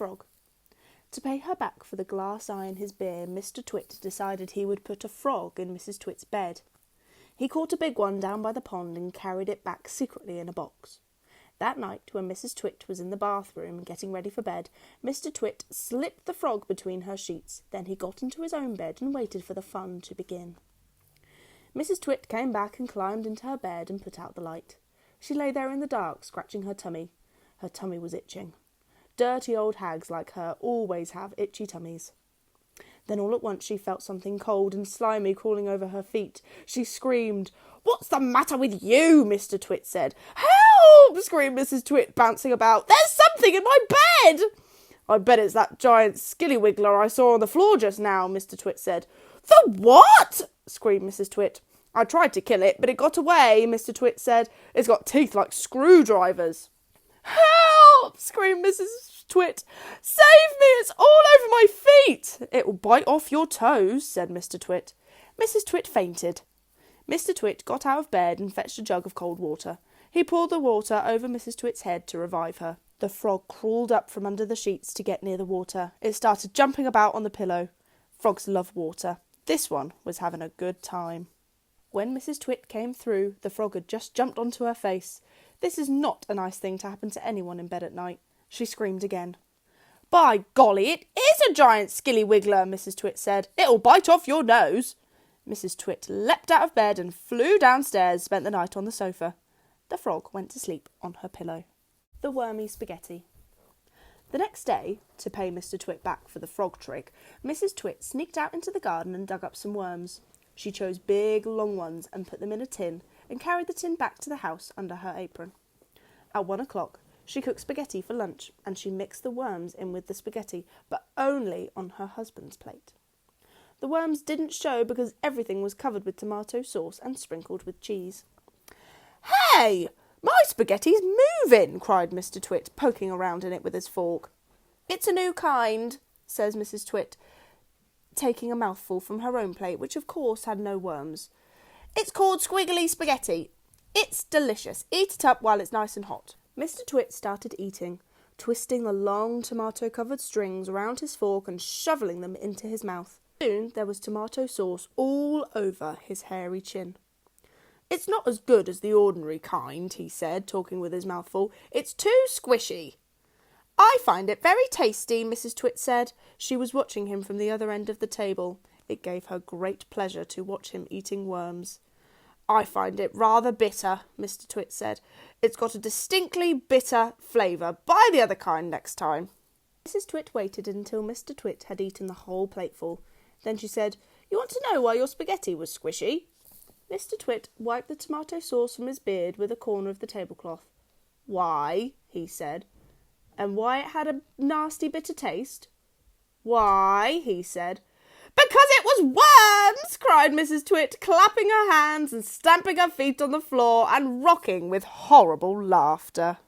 frog. To pay her back for the glass eye in his beer, Mr. Twit decided he would put a frog in Mrs. Twit's bed. He caught a big one down by the pond and carried it back secretly in a box. That night, when Mrs. Twit was in the bathroom getting ready for bed, Mr. Twit slipped the frog between her sheets. Then he got into his own bed and waited for the fun to begin. Mrs. Twit came back and climbed into her bed and put out the light. She lay there in the dark, scratching her tummy. Her tummy was itching. Dirty old hags like her always have itchy tummies. Then all at once she felt something cold and slimy crawling over her feet. She screamed. "What's the matter with you?" Mr. Twit said. "Help!" screamed Mrs. Twit, bouncing about. "There's something in my bed!" "I bet it's that giant skillywiggler I saw on the floor just now," Mr. Twit said. "The what?" screamed Mrs. Twit. "I tried to kill it, but it got away," Mr. Twit said. "It's got teeth like screwdrivers." "Help!" screamed Mrs. Twit. "Save me! It's all over my feet!" "It will bite off your toes," said Mr. Twit. Mrs. Twit fainted. Mr. Twit got out of bed and fetched a jug of cold water. He poured the water over Mrs. Twit's head to revive her. The frog crawled up from under the sheets to get near the water. It started jumping about on the pillow. Frogs love water. This one was having a good time. When Mrs. Twit came through, the frog had just jumped onto her face. This is not a nice thing to happen to anyone in bed at night. She screamed again. "By golly, it is a giant skillywiggler," Mrs. Twit said. "It'll bite off your nose." Mrs. Twit leapt out of bed and flew downstairs, spent the night on the sofa. The frog went to sleep on her pillow. The wormy spaghetti. The next day, to pay Mr. Twit back for the frog trick, Mrs. Twit sneaked out into the garden and dug up some worms. She chose big, long ones and put them in a tin and carried the tin back to the house under her apron. At 1 o'clock, she cooked spaghetti for lunch and she mixed the worms in with the spaghetti, but only on her husband's plate. The worms didn't show because everything was covered with tomato sauce and sprinkled with cheese. "Hey! My spaghetti's moving!" cried Mr. Twit, poking around in it with his fork. "It's a new kind," says Mrs. Twit, taking a mouthful from her own plate, which of course had no worms. "It's called squiggly spaghetti. It's delicious. Eat it up while it's nice and hot." Mr. Twit started eating, twisting the long tomato-covered strings around his fork and shoveling them into his mouth. Soon there was tomato sauce all over his hairy chin. "It's not as good as the ordinary kind," he said, talking with his mouth full. "It's too squishy." "I find it very tasty," Mrs. Twit said. She was watching him from the other end of the table. It gave her great pleasure to watch him eating worms. "I find it rather bitter," Mr. Twit said. "It's got a distinctly bitter flavour. Buy the other kind next time." Mrs. Twit waited until Mr. Twit had eaten the whole plateful. Then she said, "You want to know why your spaghetti was squishy?" Mr. Twit wiped the tomato sauce from his beard with a corner of the tablecloth. "Why?" he said. "And why it had a nasty bitter taste?" "Why?" he said. "Because it was worms!" cried Mrs. Twit, clapping her hands and stamping her feet on the floor and rocking with horrible laughter.